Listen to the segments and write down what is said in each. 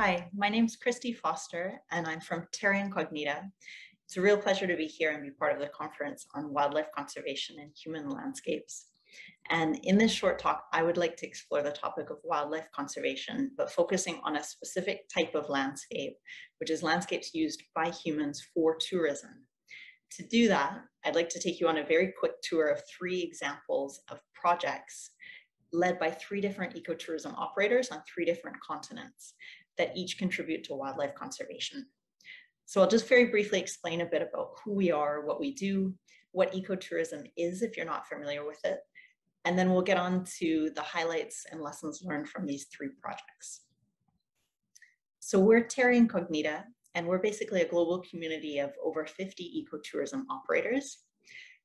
Hi, my name's Kristi Foster, and I'm from Terra Incognita. It's a real pleasure to be here and be part of the conference on wildlife conservation and human landscapes. And in this short talk, I would like to explore the topic of wildlife conservation, but focusing on a specific type of landscape, which is landscapes used by humans for tourism. To do that, I'd like to take you on a very quick tour of 3 examples of projects led by 3 different ecotourism operators on 3 different continents that each contribute to wildlife conservation. So I'll just very briefly explain a bit about who we are, what we do, what ecotourism is if you're not familiar with it, and then we'll get on to the highlights and lessons learned from these 3 projects. So we're Terra Incognita, and we're basically a global community of over 50 ecotourism operators.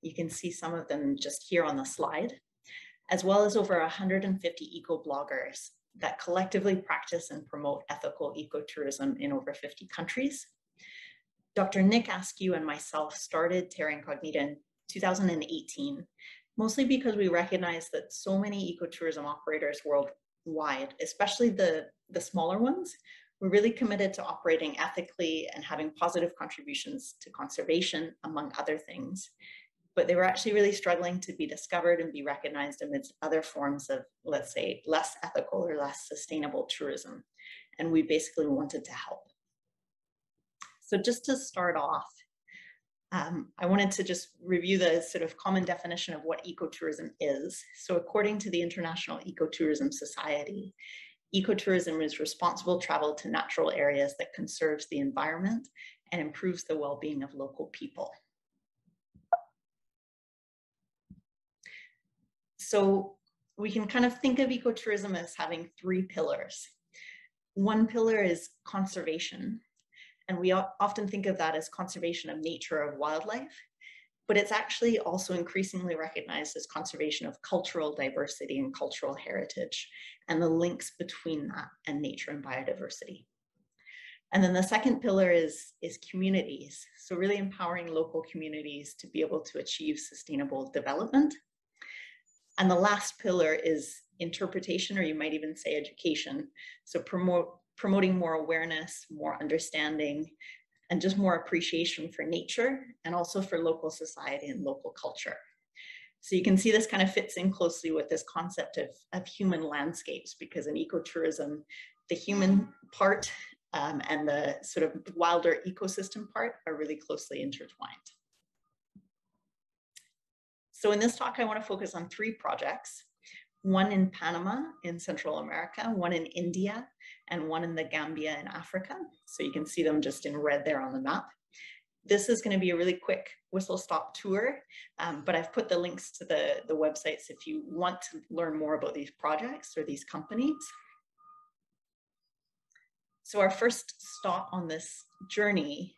You can see some of them just here on the slide, as well as over 150 eco-bloggers that collectively practice and promote ethical ecotourism in over 50 countries. Dr. Nick Askew and myself started Terra Incognita in 2018, mostly because we recognized that so many ecotourism operators worldwide, especially the smaller ones, were really committed to operating ethically and having positive contributions to conservation, among other things. But they were actually really struggling to be discovered and be recognized amidst other forms of, let's say, less ethical or less sustainable tourism. And we basically wanted to help. So just to start off, I wanted to just review the sort of common definition of what ecotourism is. So according to the International Ecotourism Society, ecotourism is responsible travel to natural areas that conserves the environment and improves the well-being of local people. So we can kind of think of ecotourism as having 3 pillars. One pillar is conservation, and we often think of that as conservation of nature or wildlife, but it's actually also increasingly recognized as conservation of cultural diversity and cultural heritage, and the links between that and nature and biodiversity. And then the second pillar is communities, so really empowering local communities to be able to achieve sustainable development. And the last pillar is interpretation, or you might even say education. So promoting more awareness, more understanding, and just more appreciation for nature, and also for local society and local culture. So you can see this kind of fits in closely with this concept of human landscapes, because in ecotourism, the human part and the sort of wilder ecosystem part are really closely intertwined. So in this talk, I want to focus on 3 projects, one in Panama in Central America, one in India, and one in the Gambia in Africa. So you can see them just in red there on the map. This is going to be a really quick whistle-stop tour, but I've put the links to the websites if you want to learn more about these projects or these companies. So our first stop on this journey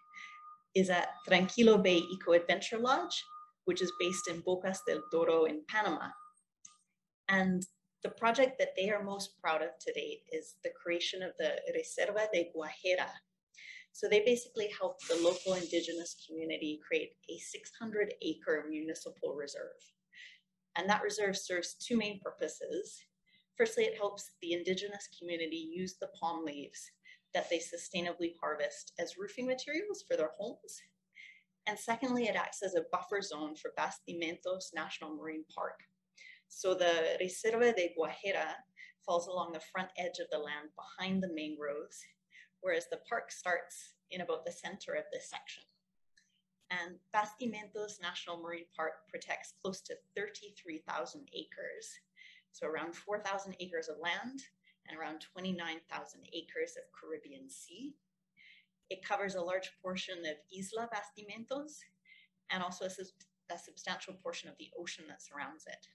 is at Tranquilo Bay Eco Adventure Lodge, which is based in Bocas del Toro in Panama. And the project that they are most proud of to date is the creation of the Reserva de Guajira. So they basically helped the local indigenous community create a 600-acre municipal reserve. And that reserve serves 2 main purposes. Firstly, it helps the indigenous community use the palm leaves that they sustainably harvest as roofing materials for their homes. And secondly, it acts as a buffer zone for Bastimentos National Marine Park. So the Reserva de Guajira falls along the front edge of the land behind the mangroves, whereas the park starts in about the center of this section. And Bastimentos National Marine Park protects close to 33,000 acres, so around 4,000 acres of land and around 29,000 acres of Caribbean Sea. It covers a large portion of Isla Bastimentos and also a substantial portion of the ocean that surrounds it.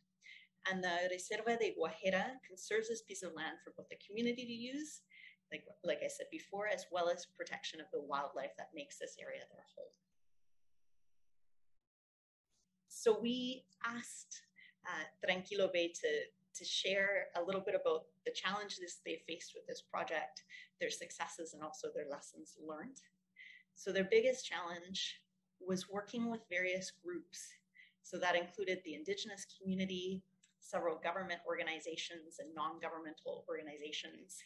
And the Reserva de Guajira conserves this piece of land for both the community to use, like I said before, as well as protection of the wildlife that makes this area their home. So we asked Tranquilo Bay to share a little bit about the challenges they faced with this project, their successes, and also their lessons learned. So their biggest challenge was working with various groups. So that included the indigenous community, several government organizations and non-governmental organizations.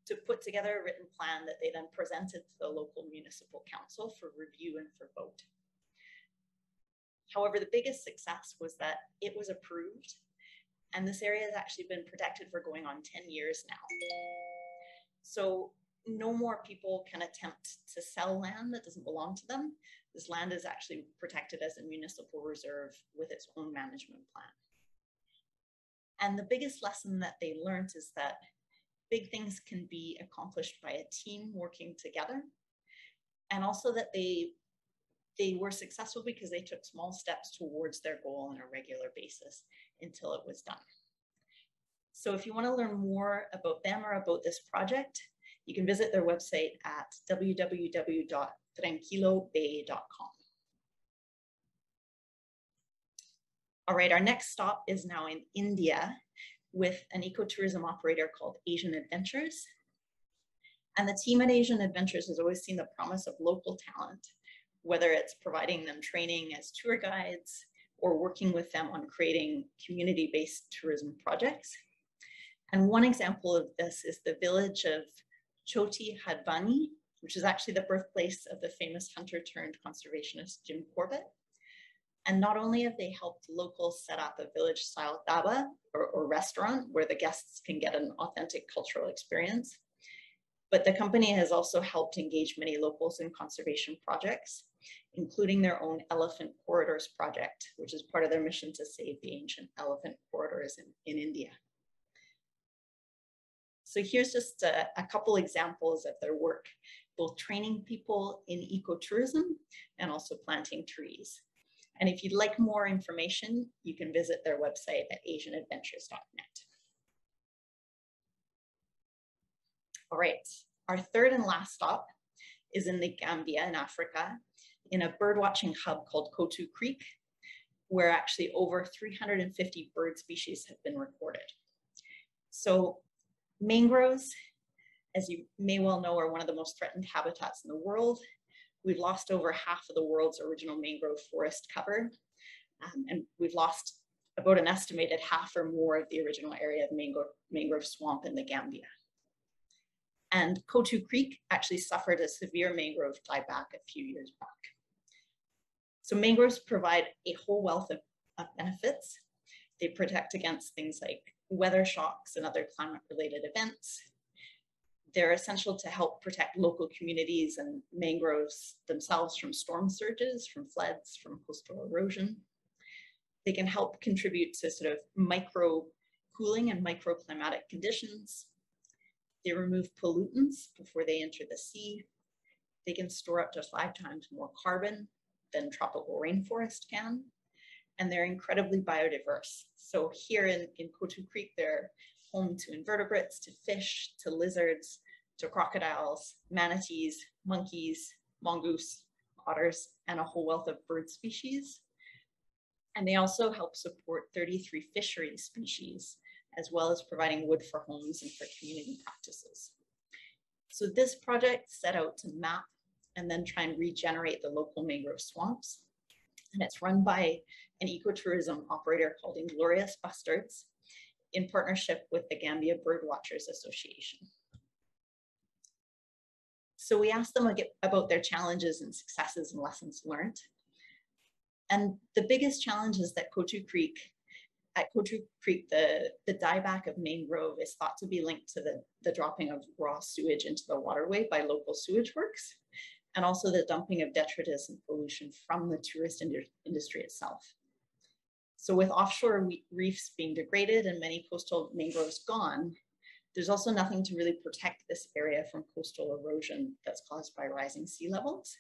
to put together a written plan that they then presented to the local municipal council for review and for vote. However, the biggest success was that it was approved, and this area has actually been protected for going on 10 years now. So no more people can attempt to sell land that doesn't belong to them. This land is actually protected as a municipal reserve with its own management plan. And the biggest lesson that they learned is that big things can be accomplished by a team working together, and also that they were successful because they took small steps towards their goal on a regular basis until it was done. So if you want to learn more about them or about this project, you can visit their website at www.tranquilobay.com. All right, our next stop is now in India with an ecotourism operator called Asian Adventures. And the team at Asian Adventures has always seen the promise of local talent, whether it's providing them training as tour guides or working with them on creating community-based tourism projects. And one example of this is the village of Choti Hadvani, which is actually the birthplace of the famous hunter turned conservationist Jim Corbett. And not only have they helped locals set up a village style dhaba or restaurant where the guests can get an authentic cultural experience, but the company has also helped engage many locals in conservation projects, including their own Elephant Corridors project, which is part of their mission to save the ancient elephant corridors in India. So here's just a couple examples of their work, both training people in ecotourism and also planting trees. And if you'd like more information, you can visit their website at asianadventures.net. All right, our third and last stop is in the Gambia in Africa, in a birdwatching hub called Kotu Creek, where actually over 350 bird species have been recorded. So mangroves, as you may well know, are one of the most threatened habitats in the world. We've lost over half of the world's original mangrove forest cover, and we've lost about an estimated half or more of the original area of mangrove swamp in the Gambia. And Kotu Creek actually suffered a severe mangrove dieback a few years back. So mangroves provide a whole wealth of benefits. They protect against things like weather shocks and other climate-related events. They're essential to help protect local communities and mangroves themselves from storm surges, from floods, from coastal erosion. They can help contribute to sort of micro cooling and microclimatic conditions. They remove pollutants before they enter the sea. They can store up to 5 times more carbon than tropical rainforest can. And they're incredibly biodiverse. So here in Kotu Creek, they're home to invertebrates, to fish, to lizards, to crocodiles, manatees, monkeys, mongoose, otters, and a whole wealth of bird species. And they also help support 33 fishery species, as well as providing wood for homes and for community practices. So this project set out to map and then try and regenerate the local mangrove swamps. And it's run by an ecotourism operator called Inglorious Bastards in partnership with the Gambia Birdwatchers Association. So we asked them about their challenges and successes and lessons learned. And the biggest challenge is that at Kotu Creek, the dieback of mangrove is thought to be linked to the dropping of raw sewage into the waterway by local sewage works, and also the dumping of detritus and pollution from the tourist industry itself. So with offshore reefs being degraded and many coastal mangroves gone, there's also nothing to really protect this area from coastal erosion that's caused by rising sea levels.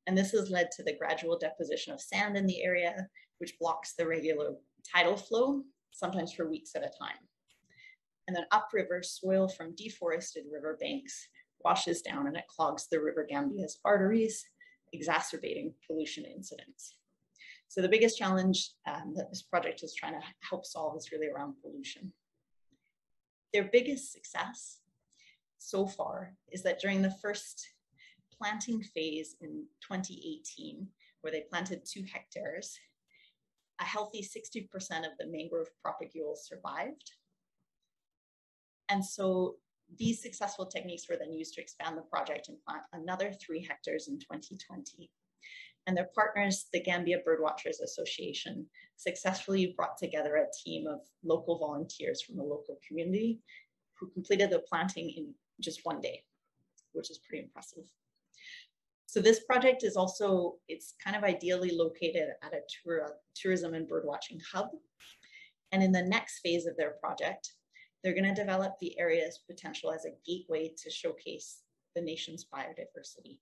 And this has led to the gradual deposition of sand in the area, which blocks the regular tidal flow, sometimes for weeks at a time. And then upriver, soil from deforested riverbanks washes down and it clogs the River Gambia's arteries, exacerbating pollution incidents. So the biggest challenge that this project is trying to help solve is really around pollution. Their biggest success so far is that during the first planting phase in 2018, where they planted 2 hectares, a healthy 60% of the mangrove propagules survived. And so these successful techniques were then used to expand the project and plant another 3 hectares in 2020. And their partners, the Gambia Birdwatchers Association, successfully brought together a team of local volunteers from the local community who completed the planting in just 1 day, which is pretty impressive. So this project is also, it's kind of ideally located at a tourism and birdwatching hub. And in the next phase of their project, they're going to develop the area's potential as a gateway to showcase the nation's biodiversity.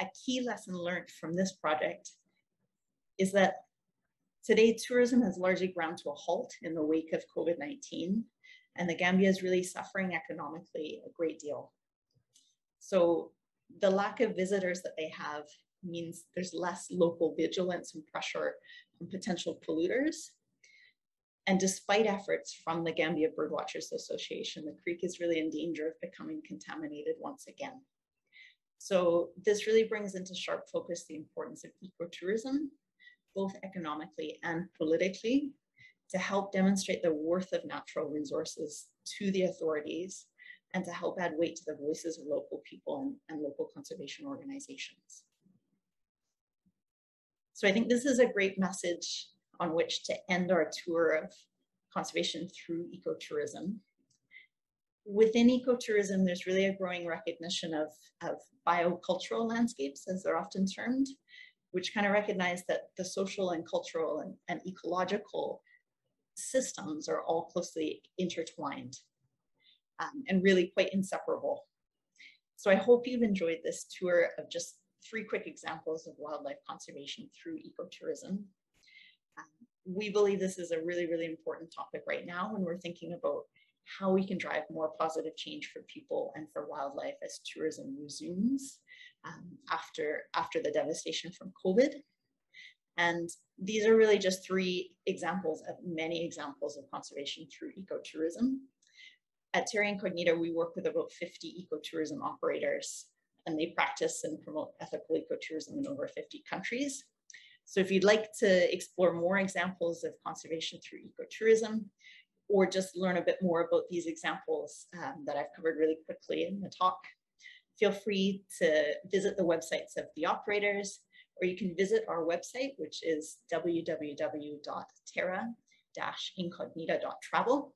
A key lesson learned from this project is that today tourism has largely ground to a halt in the wake of COVID-19, and the Gambia is really suffering economically a great deal. So the lack of visitors that they have means there's less local vigilance and pressure on potential polluters. And despite efforts from the Gambia Birdwatchers Association, the creek is really in danger of becoming contaminated once again. So this really brings into sharp focus the importance of ecotourism, both economically and politically, to help demonstrate the worth of natural resources to the authorities and to help add weight to the voices of local people and local conservation organizations. So I think this is a great message on which to end our tour of conservation through ecotourism. Within ecotourism, there's really a growing recognition of biocultural landscapes, as they're often termed, which kind of recognize that the social and cultural and ecological systems are all closely intertwined and really quite inseparable. So I hope you've enjoyed this tour of just 3 quick examples of wildlife conservation through ecotourism. We believe this is a really, really important topic right now when we're thinking about how we can drive more positive change for people and for wildlife as tourism resumes after the devastation from COVID. And these are really just 3 examples of many examples of conservation through ecotourism. At Terra Incognita, we work with about 50 ecotourism operators, and they practice and promote ethical ecotourism in over 50 countries. So if you'd like to explore more examples of conservation through ecotourism, or just learn a bit more about these examples that I've covered really quickly in the talk, feel free to visit the websites of the operators, or you can visit our website, which is www.terra-incognita.travel.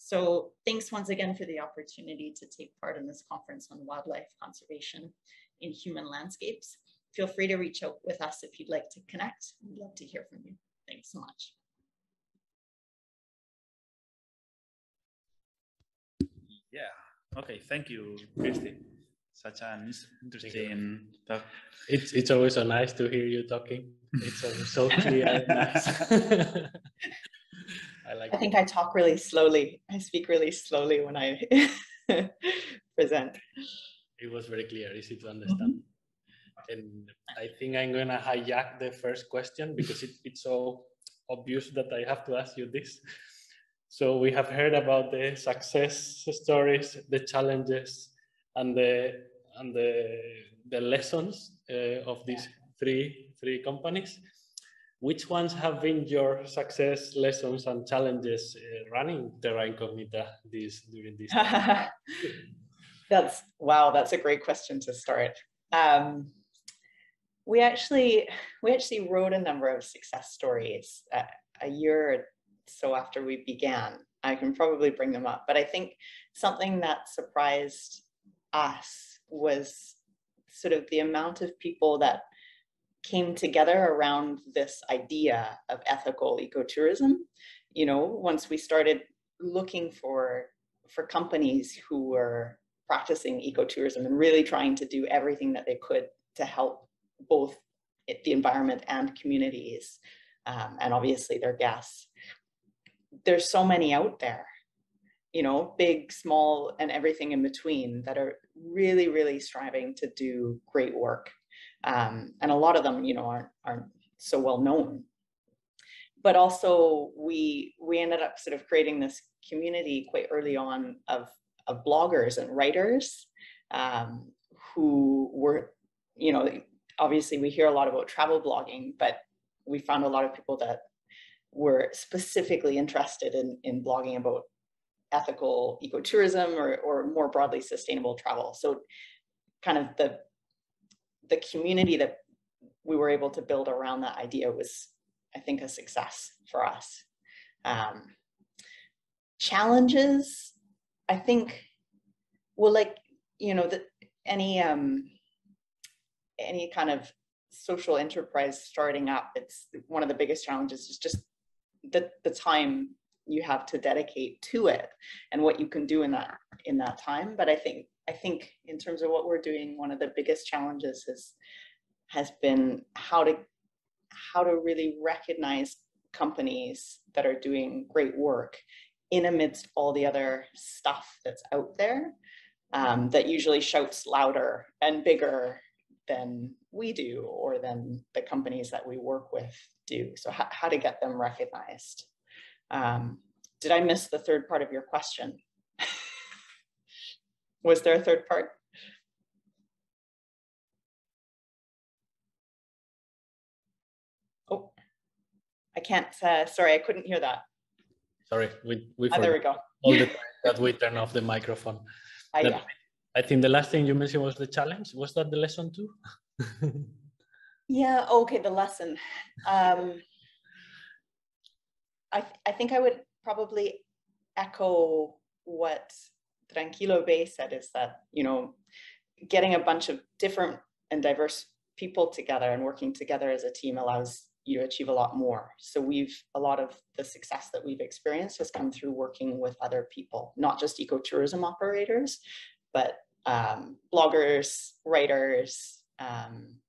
So thanks once again for the opportunity to take part in this conference on wildlife conservation in human landscapes. Feel free to reach out with us if you'd like to connect. We'd love to hear from you. Thanks so much. Yeah, okay, thank you, Kristi. Such an interesting talk. It's always so nice to hear you talking. It's always so clear and nice. I think I talk really slowly. I speak really slowly when I present. It was very clear, easy to understand. And I think I'm going to hijack the first question because it's so obvious that I have to ask you this. So we have heard about the success stories, the challenges, and the lessons of these three companies. Which ones have been your success lessons and challenges running Terra Incognita during this time? That's a great question to start. We actually wrote a number of success stories a year or so after we began. I can probably bring them up, but I think something that surprised us was sort of the amount of people that came together around this idea of ethical ecotourism. You know, once we started looking for companies who were practicing ecotourism and really trying to do everything that they could to help both the environment and communities, and obviously their guests. There's so many out there, you know, big, small, and everything in between that are really, really striving to do great work. And a lot of them, you know, aren't so well known. But also we ended up sort of creating this community quite early on of bloggers and writers who were, you know, obviously we hear a lot about travel blogging, but we found a lot of people that were specifically interested in blogging about ethical ecotourism or more broadly sustainable travel. So kind of the community that we were able to build around that idea was, I think, a success for us. Challenges, I think, well, like, you know, any kind of social enterprise starting up, it's one of the biggest challenges is just the time you have to dedicate to it and what you can do in that time. But I think in terms of what we're doing, one of the biggest challenges has been how to really recognize companies that are doing great work in amidst all the other stuff that's out there, that usually shouts louder and bigger than we do or than the companies that we work with do. So how to get them recognized. Did I miss the third part of your question? Was there a third part? Oh, I can't, sorry, I couldn't hear that. Sorry, we there we go. All the time that we turn off the microphone. Yeah. I think the last thing you mentioned was the challenge. Was that the lesson too? Yeah, okay, the lesson. I think I would probably echo what Tranquilo Bay said, is that, you know, getting a bunch of different and diverse people together and working together as a team allows you to achieve a lot more. So a lot of the success that we've experienced has come through working with other people, not just ecotourism operators, but bloggers, writers,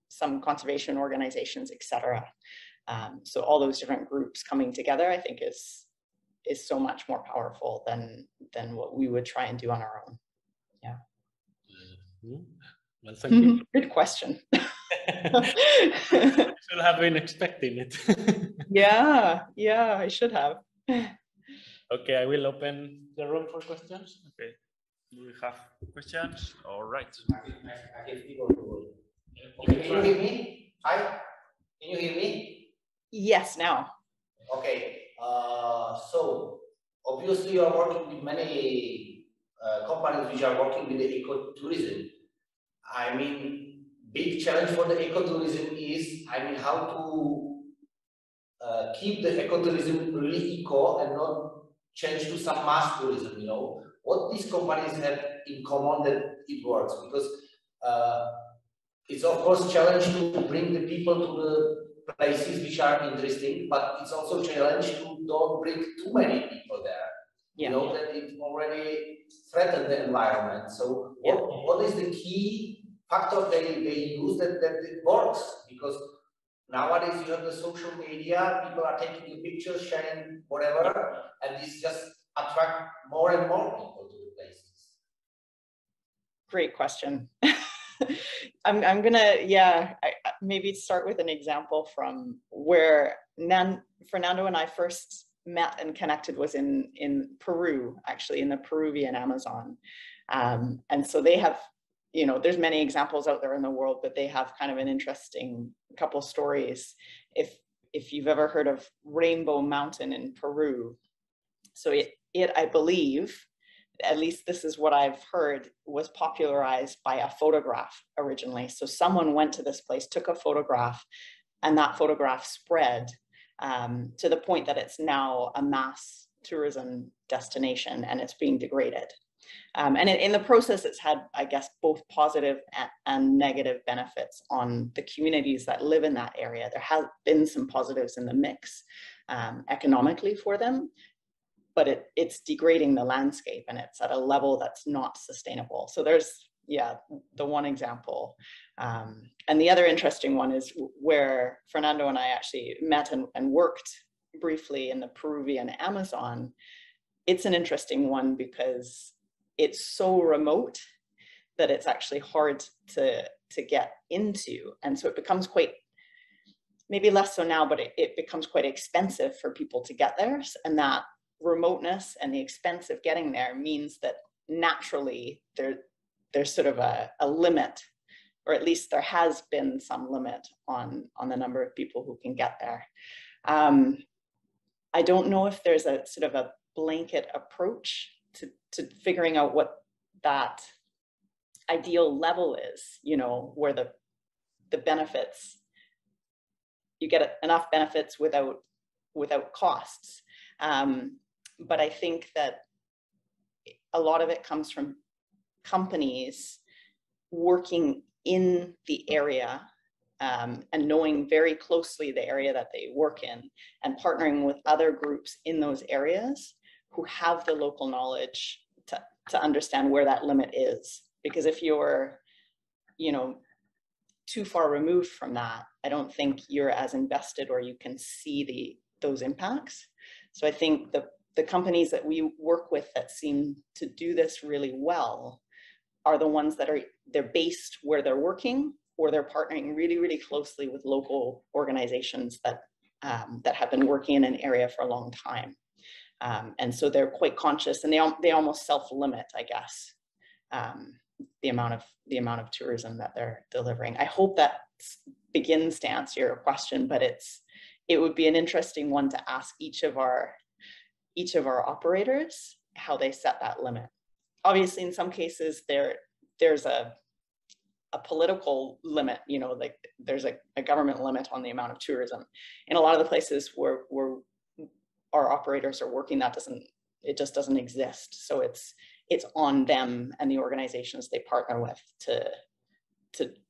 some conservation organizations, etc. So all those different groups coming together, I think, is so much more powerful than what we would try and do on our own. Yeah. Well, thank you. Good question. I should have been expecting it. Yeah, I should have. Okay, I will open the room for questions. Okay. Do we have questions? All right. Can you hear me? Hi? Can you hear me? Yes, now. Okay. So obviously you are working with many companies which are working with the ecotourism. I mean, big challenge for the ecotourism is, I mean, how to keep the ecotourism really eco and not change to some mass tourism, you know. What these companies have in common that it works, because it's of course challenge to bring the people to the places which are interesting, but it's also challenge to don't bring too many people there. Yeah. You know, that it already threatened the environment. So what is the key factor they use that it works? Because nowadays you have the social media, people are taking the pictures, sharing whatever, and this just attract more and more people to the places. Great question. I'm gonna, maybe start with an example from where Fernando and I first met and connected was in Peru, actually, in the Peruvian Amazon. And so they have, you know, there's many examples out there in the world, but they have kind of an interesting couple stories. If you've ever heard of Rainbow Mountain in Peru, so it I believe, at least this is what I've heard, was popularized by a photograph originally. So someone went to this place, took a photograph, and that photograph spread to the point that it's now a mass tourism destination and it's being degraded. And in the process, it's had, I guess, both positive and negative benefits on the communities that live in that area. There have been some positives in the mix economically for them, but it's degrading the landscape and it's at a level that's not sustainable. So there's, the one example. And the other interesting one is where Fernando and I actually met and worked briefly in the Peruvian Amazon. It's an interesting one because it's so remote that it's actually hard to get into. And so it becomes quite, maybe less so now, but it becomes quite expensive for people to get there. And that remoteness and the expense of getting there means that naturally there's sort of a limit, or at least there has been some limit on the number of people who can get there. I don't know if there's a sort of a blanket approach to figuring out what that ideal level is, you know, where the benefits, you get enough benefits without costs. But I think that a lot of it comes from companies working in the area and knowing very closely the area that they work in and partnering with other groups in those areas who have the local knowledge to understand where that limit is. Because if you're, you know, too far removed from that, I don't think you're as invested or you can see those impacts. So I think the companies that we work with that seem to do this really well are the ones that they're based where they're working, or they're partnering really, really closely with local organizations that have been working in an area for a long time. And so they're quite conscious, and they almost self-limit, I guess, the amount of tourism that they're delivering. I hope that begins to answer your question, but it would be an interesting one to ask each of our operators how they set that limit. Obviously, in some cases, there's a political limit, you know, like there's a government limit on the amount of tourism. In a lot of the places where our operators are working, it just doesn't exist. So it's on them and the organizations they partner with to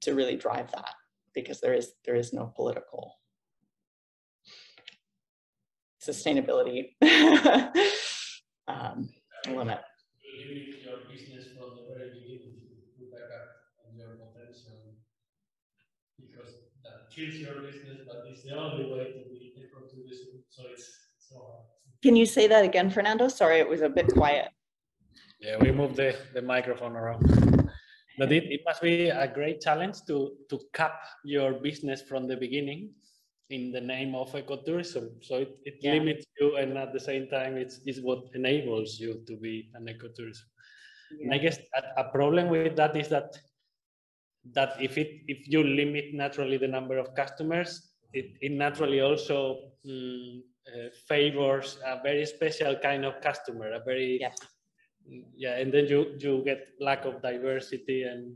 really drive that, because there is no political sustainability limit. Your business from the very beginning to back up on your potential, because that kills your business, but it's the only way to be ecotourism. So it's so hard. Can you say that again, Fernando? Sorry, it was a bit quiet. Yeah, we moved the microphone around. But it must be a great challenge to cap your business from the beginning in the name of ecotourism. So it limits you, and at the same time, it's what enables you to be an ecotourism. Yeah. And I guess a problem with that is that if you limit naturally the number of customers, it naturally also favors a very special kind of customer, a very and then you get lack of diversity, and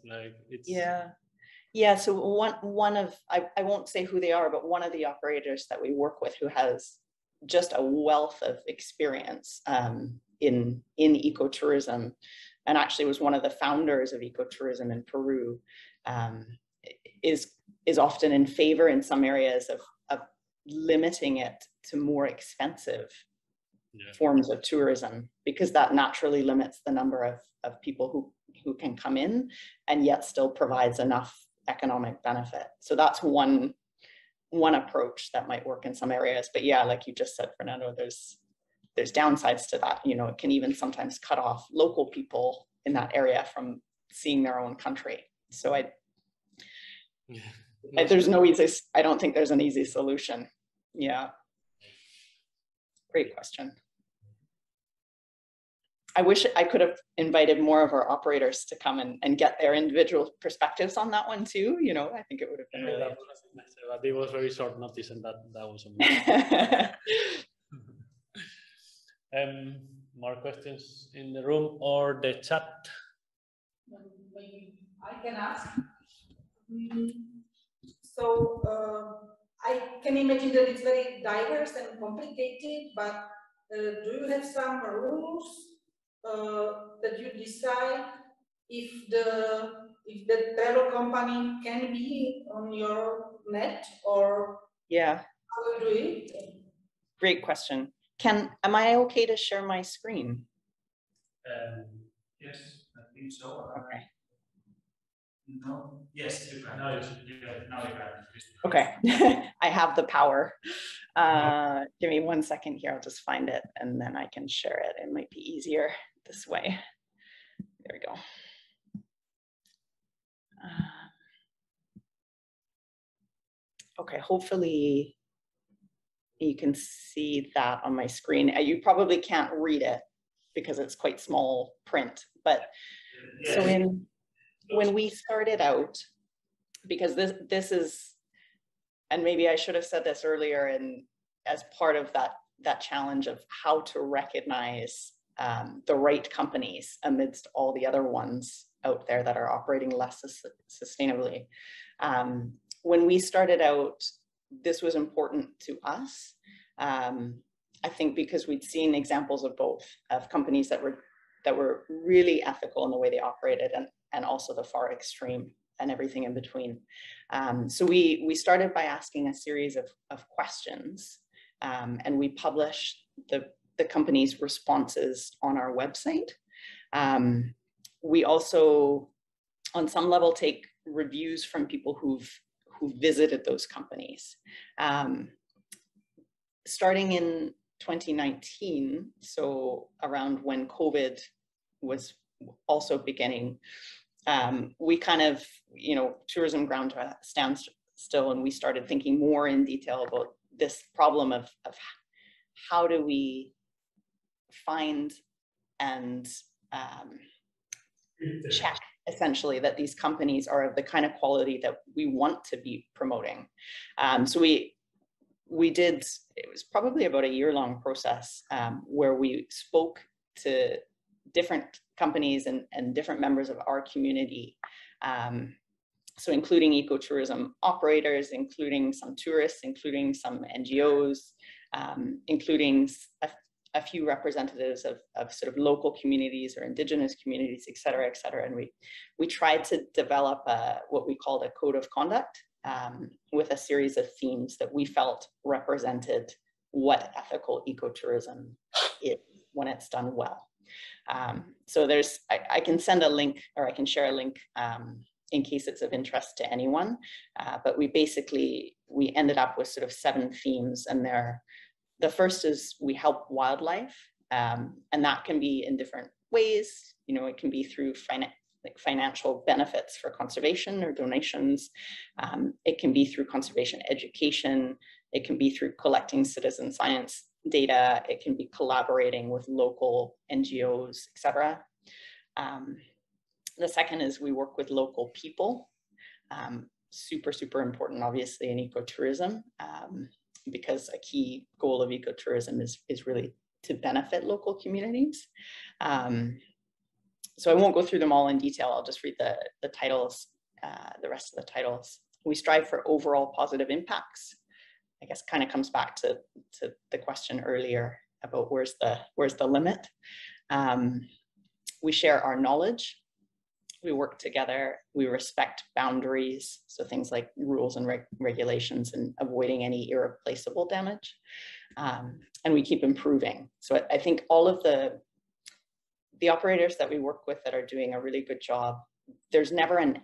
like it's so one of I won't say who they are, but one of the operators that we work with who has just a wealth of experience in ecotourism, and actually was one of the founders of ecotourism in Peru, is often in favor in some areas of limiting it to more expensive forms of tourism, because that naturally limits the number of people who can come in and yet still provides enough economic benefit. So that's one approach that might work in some areas. But yeah, like you just said, Fernando, there's downsides to that. You know, it can even sometimes cut off local people in that area from seeing their own country. So I don't think there's an easy solution. Yeah. Great question. I wish I could have invited more of our operators to come and get their individual perspectives on that one too. You know, I think it would have been really interesting. But it was very short notice, and that was amazing. More questions in the room or the chat? Maybe I can ask. I can imagine that it's very diverse and complicated, but do you have some rules that you decide if the travel company can be on your net, or how do you do it? Great question. Am I okay to share my screen? Yes, I think so. Okay. No. Yes, you can. Now you can. Okay. I have the power. Give me 1 second here. I'll just find it and then I can share it. It might be easier this way. There we go. Okay, hopefully you can see that on my screen. You probably can't read it because it's quite small print, but so when we started out, because this is, and maybe I should have said this earlier, and as part of that that challenge of how to recognize the right companies amidst all the other ones out there that are operating less sustainably. When we started out, this was important to us. I think because we'd seen examples of both, of companies that were really ethical in the way they operated, and also the far extreme and everything in between. So we started by asking a series of questions, and we published the company's responses on our website. We also, on some level, take reviews from people who visited those companies. Starting in 2019, so around when COVID was also beginning, we kind of, tourism ground to a standstill, and we started thinking more in detail about this problem of how do we find and check essentially that these companies are of the kind of quality that we want to be promoting. So we did, it was probably about a year-long process where we spoke to different companies and different members of our community. So including ecotourism operators, including some tourists, including some NGOs, including a few representatives of sort of local communities or indigenous communities, et cetera, et cetera. And we tried to develop what we called a code of conduct with a series of themes that we felt represented what ethical ecotourism is when it's done well. So I can send a link, or I can share a link in case it's of interest to anyone. But we ended up with sort of 7 themes, and the first is we help wildlife, and that can be in different ways. It can be through financial benefits for conservation or donations. It can be through conservation education. It can be through collecting citizen science data. It can be collaborating with local NGOs, et cetera. The second is we work with local people. Super, super important, obviously, in ecotourism, because a key goal of ecotourism is really to benefit local communities. So I won't go through them all in detail. I'll just read the titles, the rest of the titles. We strive for overall positive impacts. I guess kind of comes back to the question earlier about where's the limit. We share our knowledge. We work together. We respect boundaries. So things like rules and regulations, and avoiding any irreplaceable damage. And we keep improving. So I think all of the operators that we work with that are doing a really good job, there's never an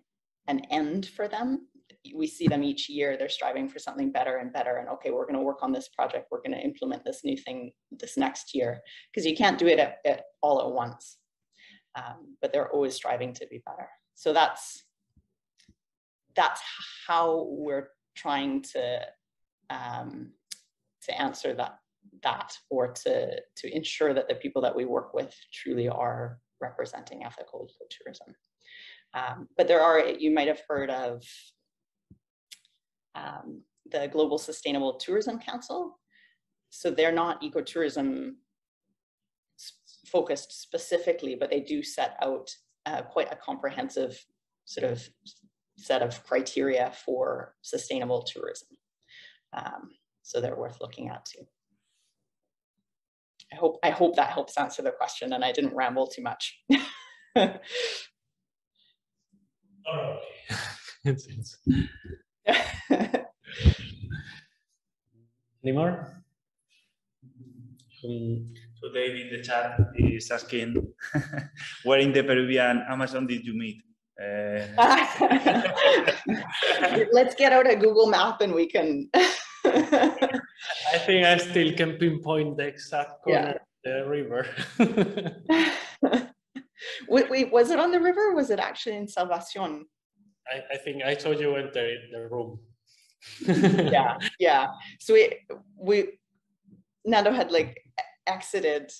end for them. We see them each year, they're striving for something better and better. And okay, we're going to work on this project. We're going to implement this new thing this next year, because you can't do it all at once. But they're always striving to be better. So that's how we're trying to answer that, or to ensure that the people that we work with truly are representing ethical ecotourism. But you might have heard of the Global Sustainable Tourism Council. So they're not ecotourism focused specifically, but they do set out quite a comprehensive sort of set of criteria for sustainable tourism. So they're worth looking at too. I hope that helps answer the question, and I didn't ramble too much. Oh, okay. Any more? So Dave in the chat is asking, where in the Peruvian Amazon did you meet? Let's get out a Google map and we can. I think I still can pinpoint the exact corner of the river. Wait, was it on the river? Or was it actually in Salvacion? I think I saw you enter the room. Yeah. So Nando had exited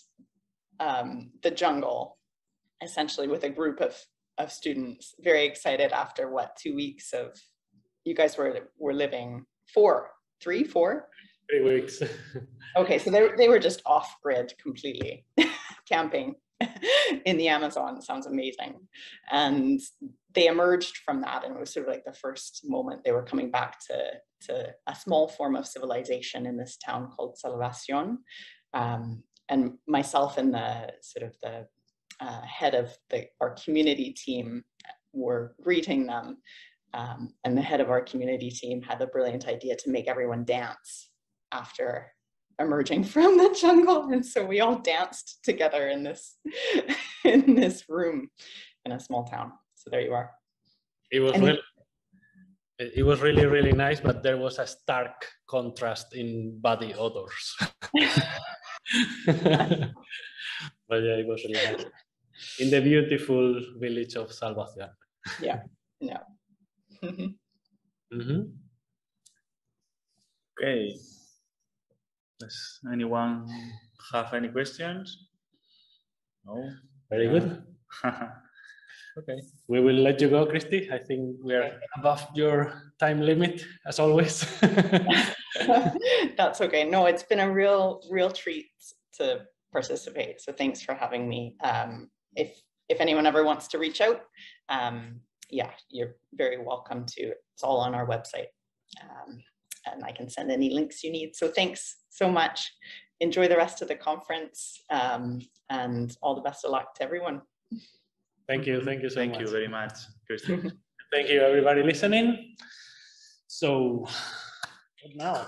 the jungle essentially with a group of students, very excited after 2 weeks of, you guys were living 4 3 weeks. Okay, so they were just off grid completely, camping in the Amazon. Sounds amazing. And they emerged from that, and it was sort of like the first moment they were coming back to a small form of civilization in this town called Salvacion. And myself and the sort of the head of our community team were greeting them. And the head of our community team had the brilliant idea to make everyone dance after emerging from the jungle. And so we all danced together in this room in a small town. So there you are. It was really, really nice, but there was a stark contrast in body odors. But yeah, it was really nice. In the beautiful village of Salvacion. Yeah, yeah. Okay. Does anyone have any questions? No? Very good. Okay. We will let you go, Kristi. I think we are above your time limit, as always. That's okay. No, it's been a real treat to participate. So thanks for having me. If anyone ever wants to reach out, yeah, you're very welcome to. It's all on our website. And I can send any links you need. So thanks so much. Enjoy the rest of the conference, and all the best of luck to everyone. Thank you so much. Thank you very much, Kristi. Thank you, everybody listening. So, what now?